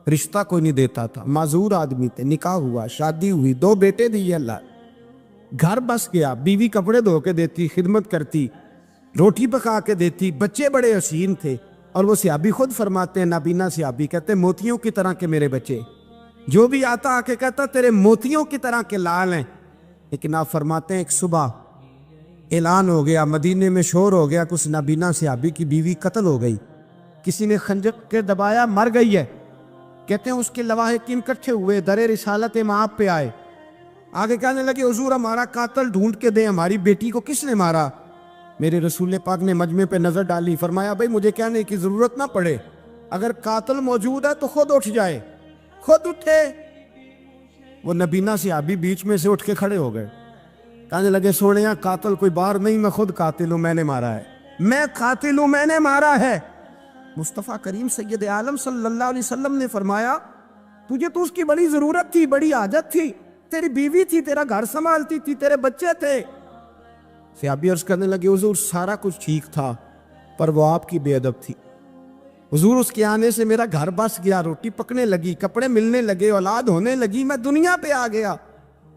رشتہ کوئی نہیں دیتا تھا، معذور آدمی تھے. نکاح ہوا، شادی ہوئی، 2 بیٹے دیے اللہ، گھر بس گیا، بیوی کپڑے دھو کے دیتی، خدمت کرتی، روٹی پکا کے دیتی، بچے بڑے حسین تھے. اور وہ صحابی خود فرماتے ہیں، نابینا صحابی کہتے ہیں موتیوں کی طرح کے میرے بچے، جو بھی آتا آ کے کہتا تیرے موتیوں کی طرح کے لال ہیں. لیکن آپ فرماتے ہیں ایک صبح اعلان ہو گیا، مدینے میں شور ہو گیا، کچھ نابینا صحابی کی بیوی قتل ہو گئی، کسی نے خنجر کے دبایا، مر گئی ہے. کہتے ہیں اس کے لواحقین اکٹھے ہوئے، در رسالت مآب پہ آئے، آگے کہنے لگے حضور ہمارا قاتل ڈھونڈ کے دیں، ہماری بیٹی کو کس نے مارا؟ میرے رسول پاک نے مجمع پہ نظر ڈالی، فرمایا بھائی مجھے کہنے کی ضرورت نہ پڑے، اگر قاتل موجود ہے تو خود اٹھ جائے۔ خود اٹھے۔ وہ نبینا صحابی بیچ میں سے اٹھ کے کھڑے ہو گئے، کہنے لگے سونیا قاتل کوئی باہر نہیں، میں خود قاتل ہوں، میں نے مارا ہے، میں قاتل ہوں، میں نے مارا ہے۔ مصطفیٰ کریم سید عالم صلی اللہ علیہ وسلم نے فرمایا تجھے تو اس کی بڑی ضرورت تھی، بڑی حاجت تھی، تیری بیوی تھی، تیرا گھر سنبھالتی تھی، تیرے بچے تھے۔ صحابی عرض کرنے لگے حضور سارا کچھ ٹھیک تھا پر وہ آپ کی بے ادب تھی حضور، اس کے آنے سے میرا گھر بس گیا، روٹی پکنے لگی، کپڑے ملنے لگے، اولاد ہونے لگی، میں دنیا پہ آ گیا،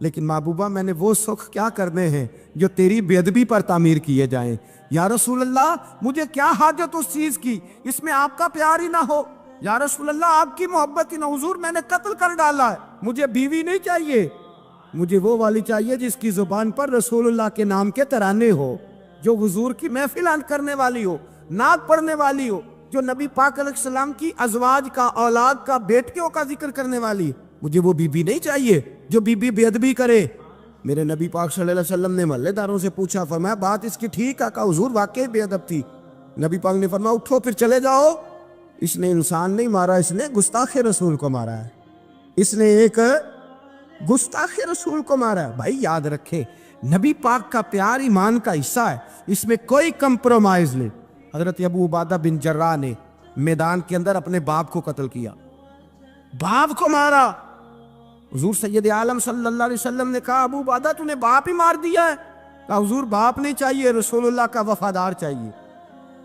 لیکن محبوبہ میں نے وہ سکھ کیا کرنے ہیں جو تیری بے ادبی پر تعمیر کیے جائیں۔ یا رسول اللہ مجھے کیا حاجت اس چیز کی، اس میں آپ کا پیار ہی نہ ہو، یا رسول اللہ آپ کی محبت ہی نہ، حضور میں نے قتل کر ڈالا ہے، مجھے بیوی نہیں چاہیے، مجھے وہ والی چاہیے جس کی زبان پر رسول اللہ کے نام کے ترانے ہو، جو حضور کی محفل کرنے والی ہو، نعت پڑھنے والی ہو، جو نبی پاک علیہ السلام کی ازواج کا، اولاد کا، بیٹیوں کا ذکر کرنے والی۔ مجھے وہ بی بی نہیں چاہیے جو بی بی بے ادبی کرے۔ میرے نبی پاک صلی اللہ علیہ وسلم نے محلے داروں سے پوچھا، فرمایا بات اس کی ٹھیک ہے؟ کہا حضور واقعی بے ادب تھی۔ نبی پاک نے فرمایا اٹھو پھر چلے جاؤ، اس نے انسان نہیں مارا، اس نے گستاخ رسول کو مارا ہے، اس نے ایک گستاخ رسول کو مارا ہے۔ بھائی یاد رکھے نبی پاک کا پیار ایمان کا حصہ ہے، اس میں کوئی کمپرومائز نہیں۔ حضرت ابو عبادہ بن جراح نے میدان کے اندر اپنے باپ کو قتل کیا، باپ کو مارا۔ حضور سید عالم صلی اللہ علیہ وسلم نے کہا ابو عبادہ تو نے باپ ہی مار دیا ہے؟ کہا حضور باپ نہیں چاہیے، رسول اللہ کا وفادار چاہیے،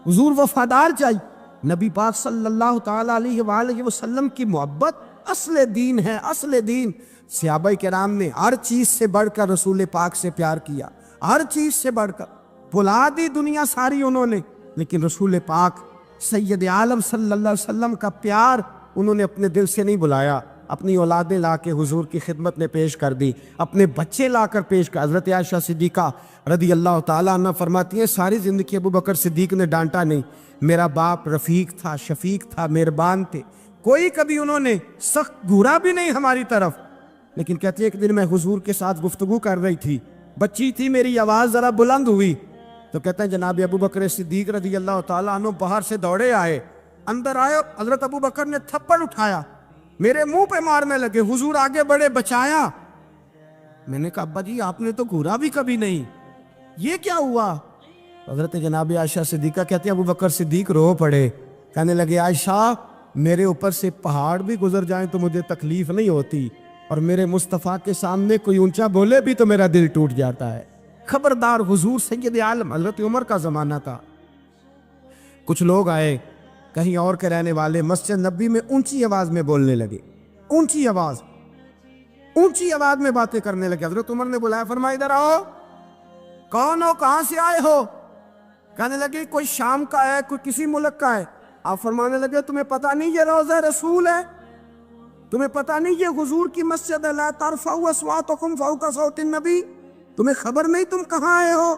حضور وفادار چاہیے۔ نبی پاک صلی اللہ تعالی علیہ وآلہ وسلم کی محبت اصل دین ہے، اصل دین۔ صحابہ کرام نے ہر چیز سے بڑھ کر رسول پاک سے پیار کیا، ہر چیز سے بڑھ کر، بھلا دی دنیا ساری انہوں نے، لیکن رسول پاک سید عالم صلی اللہ علیہ وسلم کا پیار انہوں نے اپنے دل سے نہیں بلایا، اپنی اولادیں لا کے حضور کی خدمت میں پیش کر دی، اپنے بچے لا کر پیش کر۔ حضرت عائشہ صدیقہ رضی اللہ تعالیٰ عنہ فرماتی ہیں ساری زندگی ابو بکر صدیق نے ڈانٹا نہیں، میرا باپ رفیق تھا، شفیق تھا، مہربان تھے، کوئی کبھی انہوں نے سخت گھورا بھی نہیں ہماری طرف۔ لیکن کہتی ہے ایک دن میں حضور کے ساتھ گفتگو کر رہی تھی، بچی تھی، میری آواز ذرا بلند ہوئی تو کہتے ہیں جناب ابو بکر صدیق رضی اللہ تعالیٰ عنہ باہر سے دوڑے آئے، اندر آئے، حضرت ابو بکر نے تھپڑ اٹھایا، میرے منہ پہ مارنے لگے، حضور آگے بڑھے، بچایا۔ میں نے کہا ابا جی آپ نے تو گھورا بھی کبھی نہیں، یہ کیا ہوا؟ حضرت جناب عائشہ صدیقہ کہتے ہیں ابو بکر صدیق رو پڑے، کہنے لگے عائشہ میرے اوپر سے پہاڑ بھی گزر جائیں تو مجھے تکلیف نہیں ہوتی، اور میرے مصطفیٰ کے سامنے کوئی اونچا بولے بھی تو میرا دل ٹوٹ جاتا ہے۔ خبردار حضور سید عالم، حضرت عمر کا زمانہ تھا، کچھ لوگ آئے کہیں اور کے رہنے والے، مسجد نبی میں اونچی آواز میں بولنے لگے، اونچی آواز میں باتیں کرنے لگے۔ حضرت عمر نے بلایا، فرمایا ادھر آؤ، کون ہو، کہاں سے آئے ہو؟ کہنے لگے کوئی شام کا ہے، کوئی کسی ملک کا ہے۔ آپ فرمانے لگے تمہیں پتہ نہیں یہ روضہ رسول ہے؟ تمہیں پتہ نہیں یہ حضور کی مسجد ہے؟ لا ترفعوا اصواتکم فوق صوت النبی، تمہیں خبر نہیں تم کہاں آئے ہو؟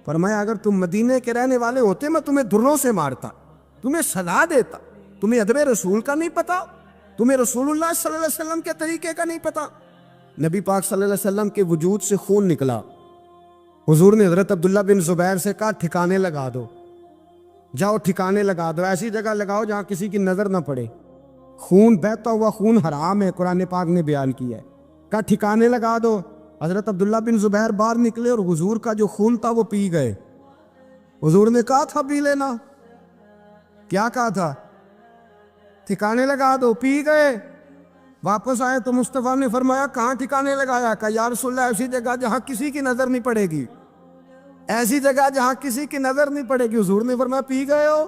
فرمایا اگر تم مدینے کے رہنے والے ہوتے میں تمہیں دروں سے مارتا، تمہیں سزا دیتا۔ تمہیں ادب رسول کا نہیں پتا، تمہیں رسول اللہ صلی اللہ علیہ وسلم کے طریقے کا نہیں پتا۔ نبی پاک صلی اللہ علیہ وسلم کے وجود سے خون نکلا، حضور نے حضرت عبداللہ بن زبیر سے کہا ٹھکانے لگا دو، جاؤ ٹھکانے لگا دو، ایسی جگہ لگاؤ جہاں کسی کی نظر نہ پڑے، خون بہتا ہوا خون حرام ہے، قرآن پاک نے بیان کیا ہے، کہا ٹھکانے لگا دو۔ حضرت عبداللہ بن زبیر باہر نکلے اور حضور کا جو خون تھا وہ پی گئے۔ حضور نے کہا تھا پی لینا، کیا کہا تھا؟ ٹھکانے لگا دو، پی گئے۔ واپس آئے تو مصطفیٰ نے فرمایا کہاں ٹھکانے لگایا؟ کہا یا رسول اللہ ایسی جگہ جہاں کسی کی نظر نہیں پڑے گی، ایسی جگہ جہاں کسی کی نظر نہیں پڑے گی۔ حضور نے فرمایا پی گئے ہو؟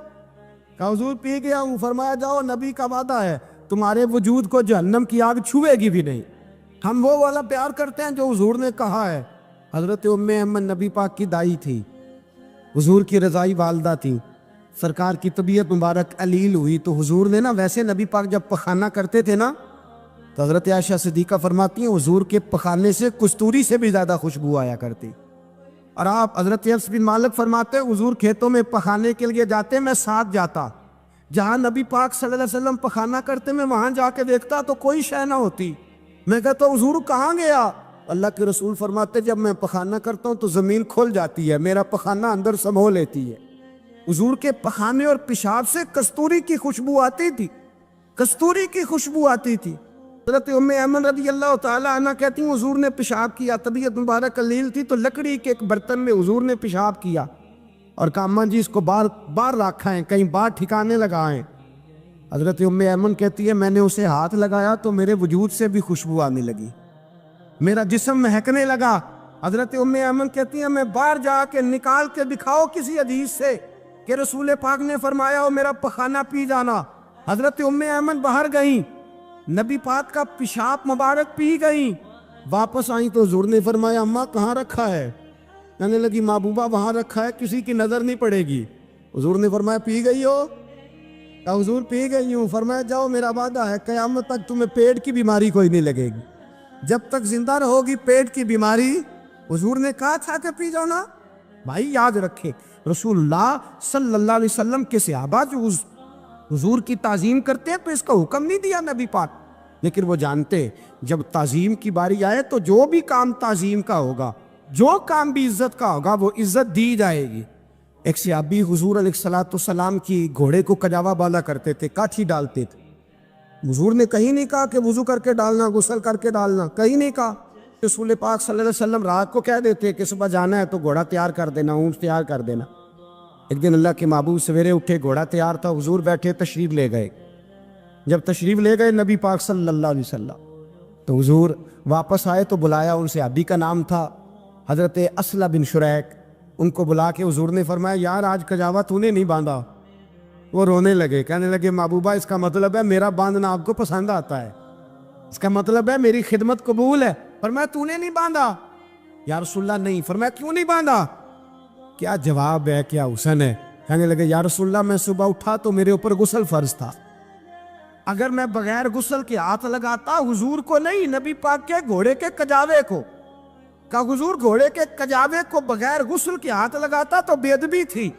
کہا حضور پی گیا ہوں۔ فرمایا جاؤ، نبی کا وعدہ ہے تمہارے وجود کو جہنم کی آگ چھوئے گی بھی نہیں۔ ہم وہ والا پیار کرتے ہیں جو حضور نے کہا ہے۔ حضرت ام ایمن نبی پاک کی دائی تھی، حضور کی رضائی والدہ تھی، سرکار کی طبیعت مبارک علیل ہوئی تو حضور نے نا، ویسے نبی پاک جب پخانہ کرتے تھے نا تو حضرت عائشہ صدیقہ فرماتی ہیں حضور کے پخانے سے کستوری سے بھی زیادہ خوشبو آیا کرتی۔ اور آپ حضرت انس بن مالک فرماتے ہیں حضور کھیتوں میں پخانے کے لیے جاتے، میں ساتھ جاتا، جہاں نبی پاک صلی اللہ علیہ وسلم پخانہ کرتے میں وہاں جا کے دیکھتا تو کوئی شے نہ ہوتی۔ میں کہتا حضور کہاں گیا؟ اللہ کے رسول فرماتے جب میں پخانہ کرتا ہوں تو زمین کھل جاتی ہے، میرا پخانہ اندر سمو لیتی ہے۔ حضور کے پخانے اور پیشاب سے کستوری کی خوشبو آتی تھی، کستوری کی خوشبو آتی تھی۔ حضرت ام ایمن رضی اللہ تعالی عنہ کہتی ہیں حضور نے پیشاب کیا، طبیعت مبارک قلیل تھی تو لکڑی کے ایک برتن میں حضور نے پیشاب کیا اور کہا اماں جی اس کو باہر رکھا ہے، کہیں باہر ٹھکانے لگائیں۔ حضرت ام ایمن کہتی ہے میں نے اسے ہاتھ لگایا تو میرے وجود سے بھی خوشبو آنے لگی، میرا جسم مہکنے لگا۔ حضرت ام ایمن کہتی ہیں میں باہر جا کے نکال کے دکھاؤ کسی حدیث سے کہ رسول پاک نے فرمایا ہو میرا پخانہ پی جانا۔ حضرت ام ایمن باہر گئیں، نبی پاک کا پیشاب مبارک پی گئیں، واپس آئیں تو حضور نے فرمایا اماں کہاں رکھا ہے؟ کہنے لگی محبوبہ وہاں رکھا ہے، کسی کی نظر نہیں پڑے گی۔ حضور نے فرمایا پی گئی ہو؟ کہا حضور پی گئی ہوں۔ فرمایا جاؤ میرا وعدہ ہے قیامت تک تمہیں پیٹ کی بیماری کوئی نہیں لگے گی، جب تک زندہ رہو گی پیٹ کی بیماری۔ حضور نے کہا تھا کہ پی جاؤ نا۔ بھائی یاد رکھیں رسول اللہ صلی اللہ علیہ وسلم کے صحابہ جو حضور کی تعظیم کرتے ہیں تو اس کا حکم نہیں دیا نبی پاک، لیکن وہ جانتے جب تعظیم کی باری آئے تو جو بھی کام تعظیم کا ہوگا، جو کام بھی عزت کا ہوگا وہ عزت دی جائے گی۔ ایک صحابی حضور علیہ السلام کی گھوڑے کو کجاوا بالا کرتے تھے، کاٹھی ڈالتے تھے۔ حضور نے کہیں نہیں کہا کہ وضو کر کے ڈالنا، غسل کر کے ڈالنا، کہیں نہیں کہا۔ رسول پاک صلی اللہ علیہ وسلم رات کو کہہ دیتے کہ صبح جانا ہے تو گھوڑا تیار کر دینا، اونٹ تیار کر دینا۔ ایک دن اللہ کے محبوب سویرے اٹھے، گھوڑا تیار تھا، حضور بیٹھے تشریف لے گئے۔ جب تشریف لے گئے نبی پاک صلی اللہ علیہ وسلم تو حضور واپس آئے تو بلایا، ان سے صحابی کا نام تھا حضرت اسلم بن شریک، ان کو بلا کے حضور نے فرمایا یار آج کجاوا تو نے نہیں باندھا۔ وہ رونے لگے، کہنے لگے محبوبہ اس کا مطلب ہے میرا باندھنا آپ کو پسند آتا ہے، اس کا مطلب ہے میری خدمت قبول ہے۔ فرمایا تو نے نہیں باندھا؟ یا رسول اللہ نہیں۔ فرمایا کیوں نہیں باندھا؟ کیا جواب ہے، کیا حسن ہے۔ کہنے لگے یا رسول اللہ میں صبح اٹھا تو میرے اوپر غسل فرض تھا، اگر میں بغیر غسل کے ہاتھ لگاتا حضور کو نہیں نبی پاک کے گھوڑے کے کجاوے کو، کہا حضور گھوڑے کے کجاوے کو بغیر غسل کے ہاتھ لگاتا تو بے ادبی تھی،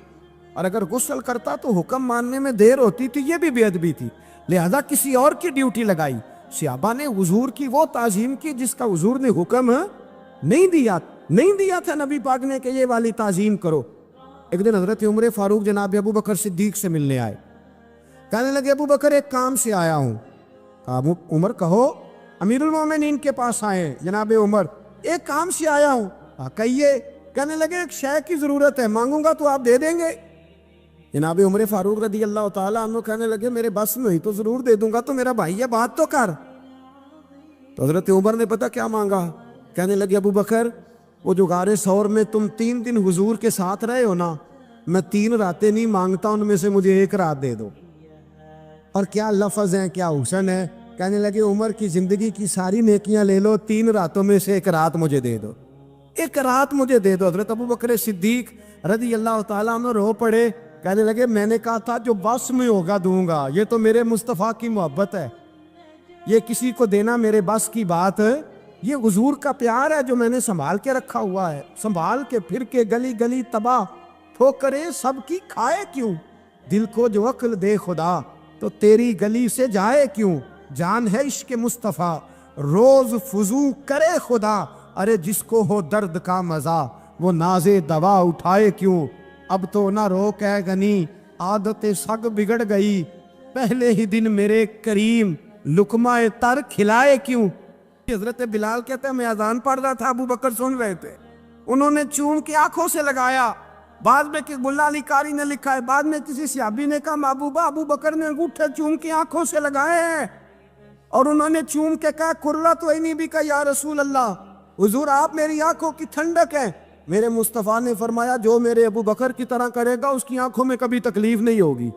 اور اگر غسل کرتا تو حکم ماننے میں دیر ہوتی تھی، یہ بھی بے ادبی تھی، لہذا کسی اور کی ڈیوٹی لگائی۔ صحابہ نے حضور کی وہ تعظیم کی جس کا حضور نے حکم نہیں دیا تھا نبی پاک نے کہ یہ والی تعظیم کرو۔ ایک دن حضرت عمر فاروق جناب ابو بکر صدیق سے ملنے آئے، کہنے لگے ابو بکر ایک کام سے آیا ہوں۔ کہا عمر کہو۔ امیر المومنین کے پاس آئے جناب عمر، ایک کام سے آیا ہوں۔ کہیے۔ کہنے لگے ایک شے کی ضرورت ہے، مانگوں گا تو آپ دے دیں گے؟ جناب عمر فاروق رضی اللہ تعالیٰ عنہ کہنے لگے میرے بس میں ہوئی تو ضرور دے دوں گا، تو میرا بھائی ہے بات تو کر۔ تو حضرت عمر نے پتہ کیا مانگا؟ کہنے لگے ابو بکر وہ جو غار ثور میں تم 3 دن حضور کے ساتھ رہے ہو نا، میں 3 راتیں نہیں مانگتا، ان میں سے مجھے 1 رات دے دو۔ اور کیا لفظ ہیں، کیا حسن ہے۔ کہنے لگے عمر کی زندگی کی ساری نیکیاں لے لو، 3 راتوں میں سے 1 رات مجھے دے دو، 1 رات مجھے دے دو۔ حضرت ابو بکر صدیق رضی اللہ تعالیٰ عنہ رو پڑے، کہنے لگے میں نے کہا تھا جو بس میں ہوگا دوں گا، یہ تو میرے مصطفیٰ کی محبت ہے، یہ کسی کو دینا میرے بس کی بات ہے، یہ حضور کا پیار ہے جو میں نے سنبھال کے رکھا ہوا ہے، سنبھال کے پھر کے گلی گلی تباہ ٹھوکریں سب کی کھائے کیوں، دل کو جو عقل دے خدا تو تیری گلی سے جائے کیوں، جان ہے عشق مصطفیٰ روز فضو کرے خدا، ارے جس کو ہو درد کا مزہ وہ ناز دوا اٹھائے کیوں، اب تو نہ روک ہے غنی عادت سگ بگڑ گئی، پہلے ہی دن میرے کریم لقمہ تر کھلائے کیوں۔ حضرت بلال کہتے ہیں میں اذان پڑھ رہا تھا، ابو بکر سن رہے تھے، انہوں نے چوم کے آنکھوں سے لگایا، بعد میں کہ ملا علی قاری نے لکھا ہے، بعد میں کسی صحابی نے کہا محبوبہ ابو بکر نے انگوٹھے چوم کے آنکھوں سے لگائے ہیں، اور انہوں نے چوم کے کہا قرۃ عینی بھی کہا یا رسول اللہ، حضور آپ میری آنکھوں کی ٹھنڈک ہے۔ میرے مصطفیٰ نے فرمایا جو میرے ابو بکر کی طرح کرے گا اس کی آنکھوں میں کبھی تکلیف نہیں ہوگی،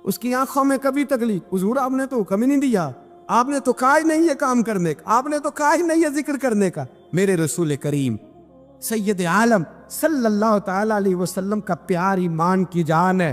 اس کی آنکھوں میں کبھی تکلیف۔ حضور آپ نے تو حکم ہی نہیں دیا، آپ نے تو کہا ہی نہیں یہ کام کرنے کا، آپ نے تو کہا ہی نہیں یہ ذکر کرنے کا۔ میرے رسول کریم سید عالم صلی اللہ تعالیٰ علیہ وسلم کا پیار ایمان کی جان ہے۔